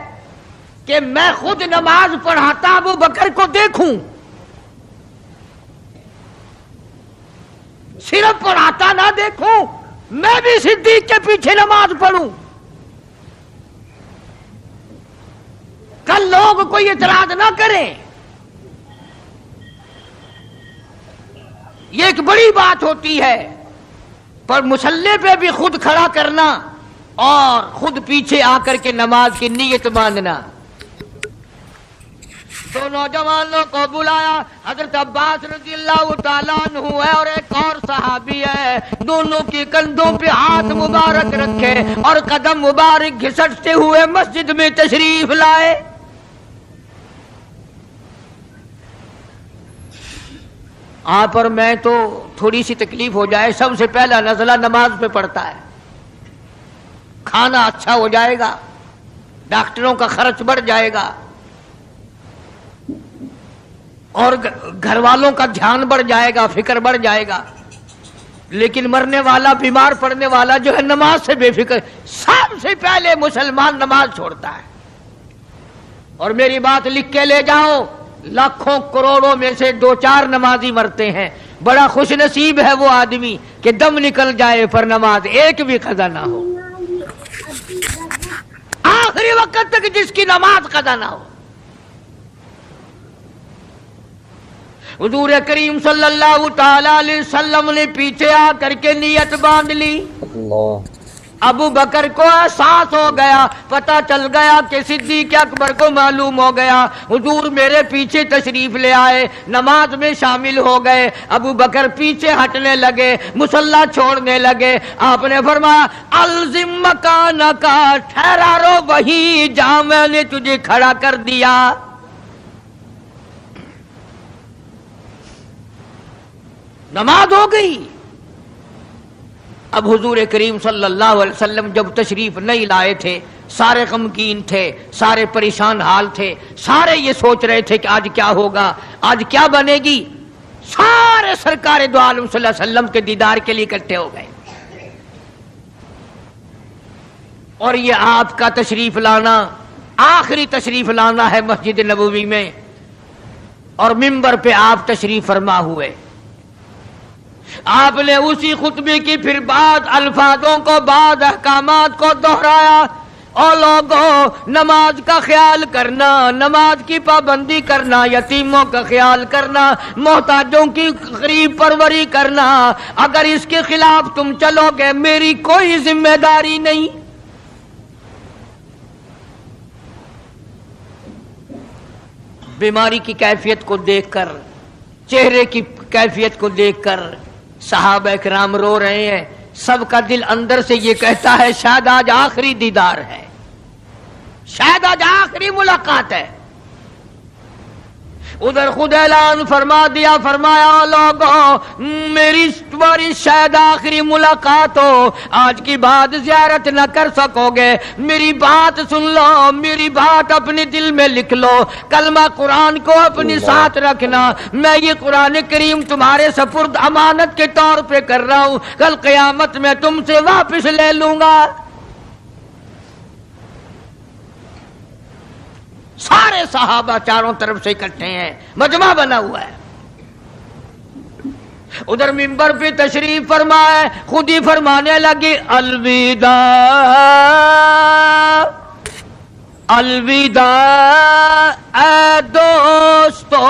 کہ میں خود نماز پڑھاتا ابو بکر کو دیکھوں، صرف پڑھاتا نہ دیکھوں، میں بھی صدیق کے پیچھے نماز پڑھوں، کل لوگ کوئی اعتراض نہ کریں۔ یہ ایک بڑی بات ہوتی ہے، پر مصلی پہ بھی خود کھڑا کرنا اور خود پیچھے آ کر کے نماز کی نیت باندھنا۔ دو نوجوانوں کو بلایا، حضرت عباس رضی اللہ تعالیٰ عنہ ہے اور ایک اور صحابی ہے، دونوں کی کندھوں پہ ہاتھ مبارک رکھے اور قدم مبارک گھسٹتے ہوئے مسجد میں تشریف لائے۔ آپ اور میں تو تھوڑی سی تکلیف ہو جائے، سب سے پہلا نزلہ نماز پہ پڑتا ہے، کھانا اچھا ہو جائے گا، ڈاکٹروں کا خرچ بڑھ جائے گا، اور گھر والوں کا دھیان بڑھ جائے گا، فکر بڑھ جائے گا، لیکن مرنے والا، بیمار پڑنے والا جو ہے نماز سے بے فکر، سب سے پہلے مسلمان نماز چھوڑتا ہے۔ اور میری بات لکھ کے لے جاؤ، لاکھوں کروڑوں میں سے 2-4 نمازی مرتے ہیں، بڑا خوش نصیب ہے وہ آدمی کہ دم نکل جائے پر نماز ایک بھی قضا نہ ہو، آخری وقت تک جس کی نماز قضا نہ ہو۔ حضور کریم صلی اللہ تعالی علیہ وسلم نے پیچھے آ کر کے نیت باندھ لی۔ ابو بکر کو احساس ہو گیا، پتہ چل گیا کہ صدیق اکبر کو معلوم ہو گیا، حضور میرے پیچھے تشریف لے آئے، نماز میں شامل ہو گئے۔ ابو بکر پیچھے ہٹنے لگے، مصلی چھوڑنے لگے۔ آپ نے فرمایا الزم مکانک، ٹھہرا رو وہیں جہاں میں نے تجھے کھڑا کر دیا۔ نماز ہو گئی۔ اب حضور کریم صلی اللہ علیہ وسلم جب تشریف نہیں لائے تھے، سارے غمگین تھے، سارے پریشان حال تھے، سارے یہ سوچ رہے تھے کہ آج کیا ہوگا، آج کیا بنے گی۔ سارے سرکار دو عالم صلی اللہ علیہ وسلم کے دیدار کے لیے اکٹھے ہو گئے، اور یہ آپ کا تشریف لانا، آخری تشریف لانا ہے مسجد نبوی میں، اور منبر پہ آپ تشریف فرما ہوئے۔ آپ نے اسی خطبے کی پھر بعد الفاظوں کو، بعد احکامات کو دہرایا، اور لوگوں نماز کا خیال کرنا، نماز کی پابندی کرنا، یتیموں کا خیال کرنا، محتاجوں کی غریب پروری کرنا، اگر اس کے خلاف تم چلو گے میری کوئی ذمہ داری نہیں۔ بیماری کی کیفیت کو دیکھ کر، چہرے کی کیفیت کو دیکھ کر صحابہ کرام رو رہے ہیں، سب کا دل اندر سے یہ کہتا ہے شاید آج آخری دیدار ہے، شاید آج آخری ملاقات ہے۔ ادھر خود اعلان فرما دیا، فرمایا لوگوں میری تمہاری شاید آخری ملاقات ہو، آج کی بعد زیارت نہ کر سکو گے، میری بات سن لو، میری بات اپنے دل میں لکھ لو، کلمہ قرآن کو اپنے ساتھ رکھنا، میں یہ قرآن کریم تمہارے سپرد امانت کے طور پہ کر رہا ہوں، کل قیامت میں تم سے واپس لے لوں گا۔ سارے صحابہ چاروں طرف سے اکٹھے ہیں، مجمع بنا ہوا ہے۔ ادھر منبر پہ تشریف فرمائے، خود ہی فرمانے لگی الوداع الوداع اے دوستو،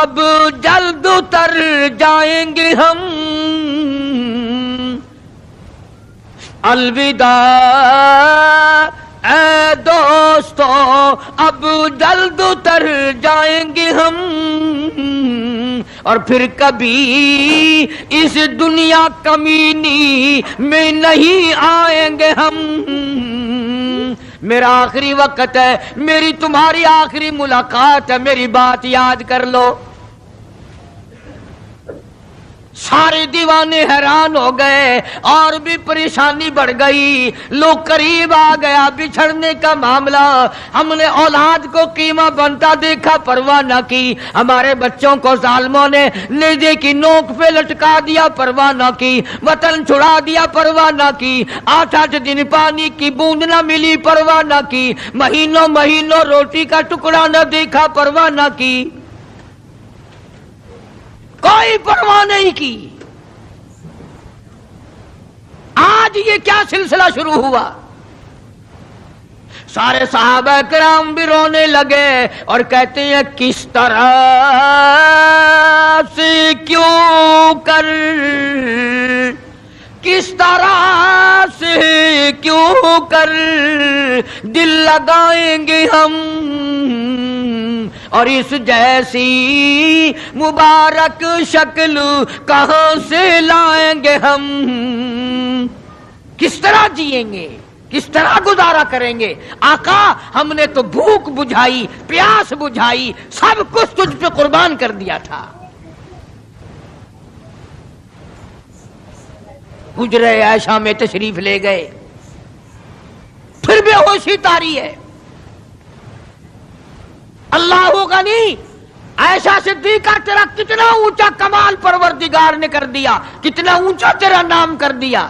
اب جلد اتر جائیں گے ہم، الوداع اے دوستو اب جلد اتر جائیں گے ہم، اور پھر کبھی اس دنیا کمینی میں نہیں آئیں گے ہم، میرا آخری وقت ہے، میری تمہاری آخری ملاقات ہے، میری بات یاد کر لو۔ سارے دیوانے حیران ہو گئے اور بھی پریشانی بڑھ گئی. لوگ قریب آ گیا بچھڑنے کا معاملہ. ہم نے اولاد کو قیمہ بنتا دیکھا پرواہ نہ کی. ہمارے بچوں کو ظالموں نے نیزے کی نوک پہ لٹکا دیا پرواہ نہ کی. وطن چھڑا دیا پرواہ نہ کی. 8 دن پانی کی بوند نہ ملی پرواہ نہ کی. مہینوں مہینوں روٹی کا ٹکڑا نہ دیکھا پرواہ نہ کی. کوئی پرواہ نہیں کی. آج یہ کیا سلسلہ شروع ہوا؟ سارے صحابہ کرام بھی رونے لگے اور کہتے ہیں کس طرح سے کیوں کر، کس طرح سے کیوں کر دل لگائیں گے ہم، اور اس جیسی مبارک شکل کہاں سے لائیں گے ہم. کس طرح جئیں گے، کس طرح گزارا کریں گے؟ آقا ہم نے تو بھوک بجھائی، پیاس بجھائی، سب کچھ تجھ پہ قربان کر دیا تھا. حجرہ عائشہ میں تشریف لے گئے، پھر بے ہوشی طاری ہے. اللہ غنی، عائشہ صدیقہ تیرا کتنا اونچا کمال پروردگار نے کر دیا، کتنا اونچا تیرا نام کر دیا.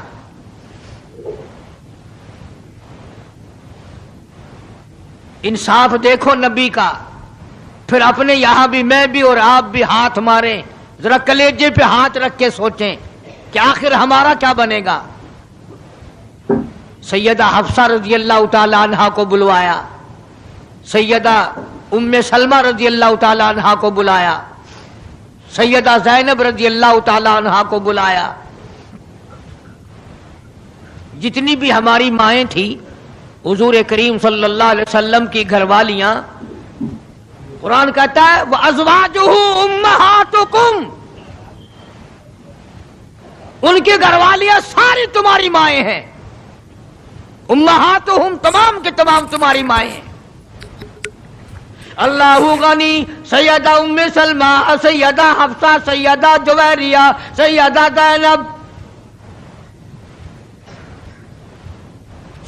انصاف دیکھو نبی کا. پھر اپنے یہاں بھی میں بھی اور آپ بھی ہاتھ ماریں، ذرا کلیجے پہ ہاتھ رکھ کے سوچیں کہ آخر ہمارا کیا بنے گا. سیدہ حفصہ رضی اللہ تعالی عنہا کو بلوایا، سیدہ ام سلمہ رضی اللہ تعالی عنہا کو بلایا، سیدہ زینب رضی اللہ تعالی عنہا کو بلایا. جتنی بھی ہماری مائیں تھیں، حضور کریم صلی اللہ علیہ وسلم کی گھر والیاں، قرآن کہتا ہے وَأَزْوَاجُهُ أُمَّهَاتُكُمْ، ان کی گھر والیاں ساری تمہاری مائیں ہیں. امہاتہم تمام کے تمام تمہاری مائیں ہیں. اللہ غنی، سیدہ ام سلمہ، سیدہ حفصہ، سیدہ جویریہ، سیدہ زینب،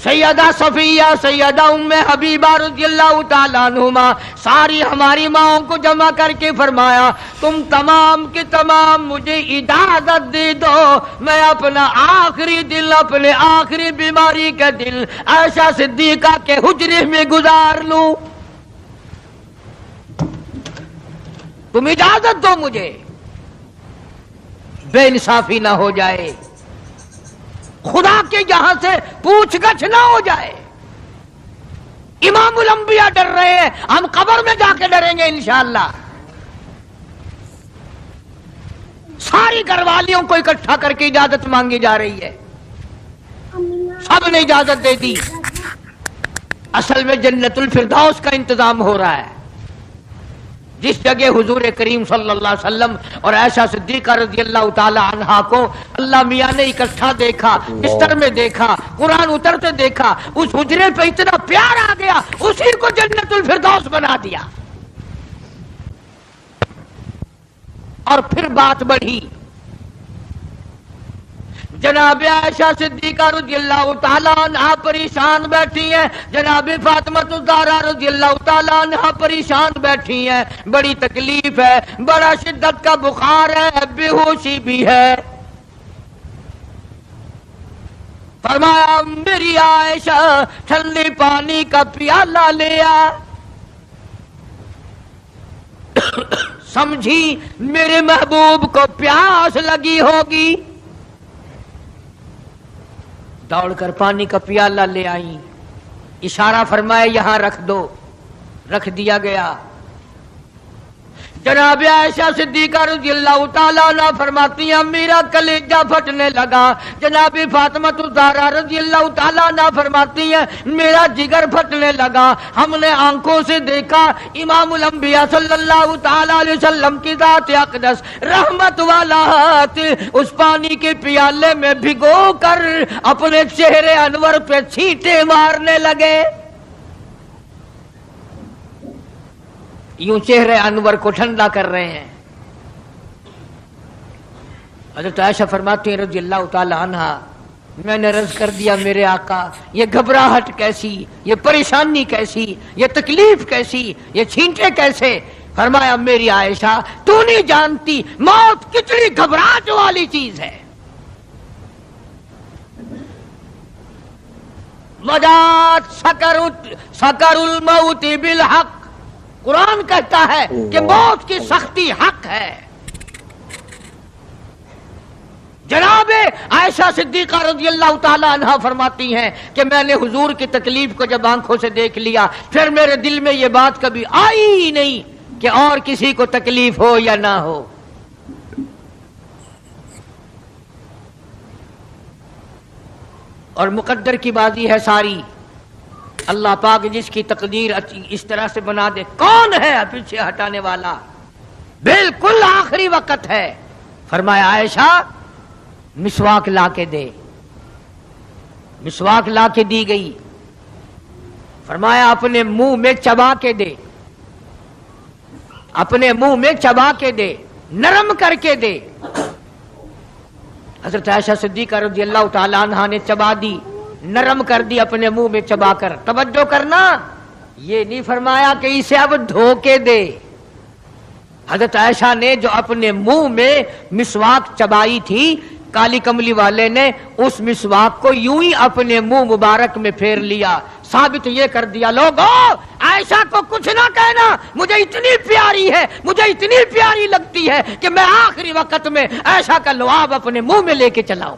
سیدہ صفیہ، سیدہ ام حبیبہ رضی اللہ تعالیٰ عنہما، ساری ہماری ماؤں کو جمع کر کے فرمایا تم تمام کے تمام مجھے اجازت دے دو، میں اپنا آخری دل، اپنے آخری بیماری کا دل عائشہ صدیقہ کے حجرے میں گزار لوں. تم اجازت دو مجھے، بے انصافی نہ ہو جائے، خدا کے یہاں سے پوچھ گچھ نہ ہو جائے. امام الانبیاء ڈر رہے ہیں، ہم قبر میں جا کے ڈریں گے انشاءاللہ. ساری گھر والیوں کو اکٹھا کر کے اجازت مانگی جا رہی ہے، سب نے اجازت دے دی. اصل میں جنت الفردوس کا انتظام ہو رہا ہے، جس جگہ حضور کریم صلی اللہ علیہ وسلم اور عائشہ صدیقہ رضی اللہ تعالی عنہا کو اللہ میاں نے اکٹھا دیکھا، بستر میں دیکھا، قرآن اترتے دیکھا، اس حجرے پہ اتنا پیار آ گیا، اسی کو جنت الفردوس بنا دیا. اور پھر بات بڑھی. جناب عائشہ صدیقہ رضی اللہ تعالیٰ عنہا پریشان بیٹھی ہیں، جناب فاطمہ الزہرا رضی اللہ تعالیٰ عنہا پریشان بیٹھی ہیں، بڑی تکلیف ہے، بڑا شدت کا بخار ہے، بے ہوشی بھی ہے. فرمایا میری عائشہ ٹھنڈے پانی کا پیالہ لے آ. سمجھی میرے محبوب کو پیاس لگی ہوگی، دوڑ کر پانی کا پیالہ لے آئی، اشارہ فرمایا یہاں رکھ دو، رکھ دیا گیا. جناب عائشہ صدیقہ رضی اللہ تعالیٰ عنہ فرماتی ہیں میرا کلیجہ پھٹنے لگا. جناب فاطمہ الزہرا رضی اللہ تعالیٰ عنہ فرماتی ہیں میرا جگر پھٹنے لگا. ہم نے آنکھوں سے دیکھا امام الانبیاء صلی اللہ تعالیٰ علیہ وسلم کی ذات اقدس رحمت والا ہاتھ اس پانی کے پیالے میں بھگو کر اپنے چہرے انور پہ چھینٹے مارنے لگے. یوں چہرے انور کو ٹھنڈا کر رہے ہیں. حضرت عائشہ فرماتی ہیں رضی اللہ تعالی عنہا، میں نے عرض کر دیا میرے آقا یہ گھبراہٹ کیسی، یہ پریشانی کیسی، یہ تکلیف کیسی، یہ چھینٹے کیسے؟ فرمایا میری عائشہ تو نہیں جانتی موت کتنی گھبراہٹ والی چیز ہے۔ وجات سکر الموت بالحق، قرآن کہتا ہے کہ موت کی سختی حق ہے۔ جناب عائشہ صدیقہ رضی اللہ تعالی عنہا فرماتی ہیں کہ میں نے حضور کی تکلیف کو جب آنکھوں سے دیکھ لیا پھر میرے دل میں یہ بات کبھی آئی ہی نہیں کہ اور کسی کو تکلیف ہو یا نہ ہو۔ اور مقدر کی بازی ہے ساری، اللہ پاک جس کی تقدیر اس طرح سے بنا دے، کون ہے پیچھے ہٹانے والا؟ بالکل آخری وقت ہے۔ فرمایا عائشہ مسواک لا کے دے، مسواک لا کے دی گئی۔ فرمایا اپنے منہ میں چبا کے دے، اپنے منہ میں چبا کے دے، نرم کر کے دے۔ حضرت عائشہ صدیقہ رضی اللہ تعالی عنہا نے چبا دی، نرم کر دی اپنے منہ میں چبا کر۔ توجہ کرنا، یہ نہیں فرمایا کہ اسے اب دھو کے دے۔ حضرت عائشہ نے جو اپنے منہ میں مسواک چبائی تھی، کالی کملی والے نے اس مسواک کو یوں ہی اپنے منہ مبارک میں پھیر لیا، ثابت یہ کر دیا لوگو عائشہ کو کچھ نہ کہنا، مجھے اتنی پیاری ہے، مجھے اتنی پیاری لگتی ہے کہ میں آخری وقت میں عائشہ کا لعاب اپنے منہ میں لے کے چلاؤں۔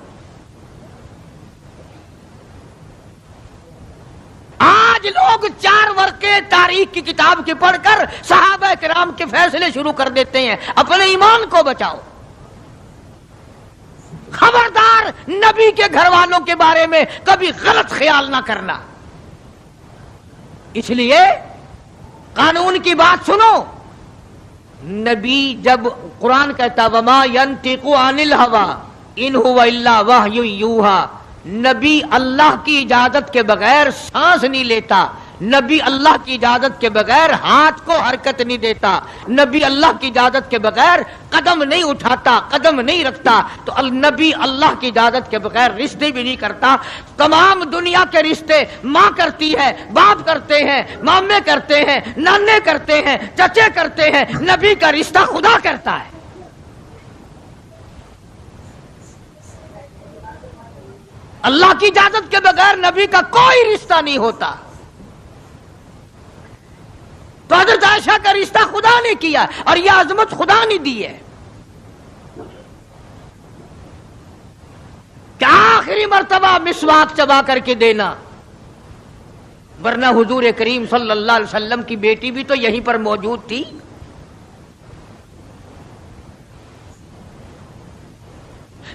آج لوگ 4 ورقے تاریخ کی کتاب کے پڑھ کر صحابہ کرام کے فیصلے شروع کر دیتے ہیں۔ اپنے ایمان کو بچاؤ، خبردار نبی کے گھر والوں کے بارے میں کبھی غلط خیال نہ کرنا۔ اس لیے قانون کی بات سنو، نبی جب قرآن کہتا وما ينطق عن الهوى ان هو الا وحی یوحی، نبی اللہ کی اجازت کے بغیر سانس نہیں لیتا، نبی اللہ کی اجازت کے بغیر ہاتھ کو حرکت نہیں دیتا، نبی اللہ کی اجازت کے بغیر قدم نہیں اٹھاتا، قدم نہیں رکھتا، تو نبی اللہ کی اجازت کے بغیر رشتے بھی نہیں کرتا۔ تمام دنیا کے رشتے ماں کرتی ہے، باپ کرتے ہیں، مامے کرتے ہیں، نانے کرتے ہیں، چچے کرتے ہیں، نبی کا رشتہ خدا کرتا ہے۔ اللہ کی اجازت کے بغیر نبی کا کوئی رشتہ نہیں ہوتا۔ تو حضرت عائشہ کا رشتہ خدا نے کیا اور یہ عظمت خدا نے دی ہے کہ آخری مرتبہ مسواک چبا کر کے دینا، ورنہ حضور کریم صلی اللہ علیہ وسلم کی بیٹی بھی تو یہیں پر موجود تھی۔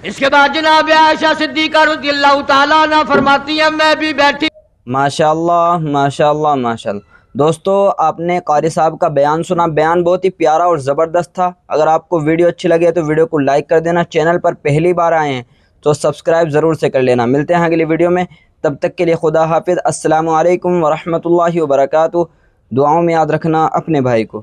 اس کے بعد جناب عائشہ صدیقہ رضی اللہ تعالیٰ عنہ فرماتی ہیں میں بھی بیٹھی۔ ماشاءاللہ ماشاءاللہ ماشاءاللہ۔ دوستو آپ نے قاری صاحب کا بیان سنا، بیان بہت ہی پیارا اور زبردست تھا۔ اگر آپ کو ویڈیو اچھی لگے تو ویڈیو کو لائک کر دینا، چینل پر پہلی بار آئے ہیں تو سبسکرائب ضرور سے کر لینا۔ ملتے ہیں اگلی ویڈیو میں، تب تک کے لیے خدا حافظ۔ السلام علیکم ورحمۃ اللہ وبرکاتہ۔ دعاؤں میں یاد رکھنا اپنے بھائی کو۔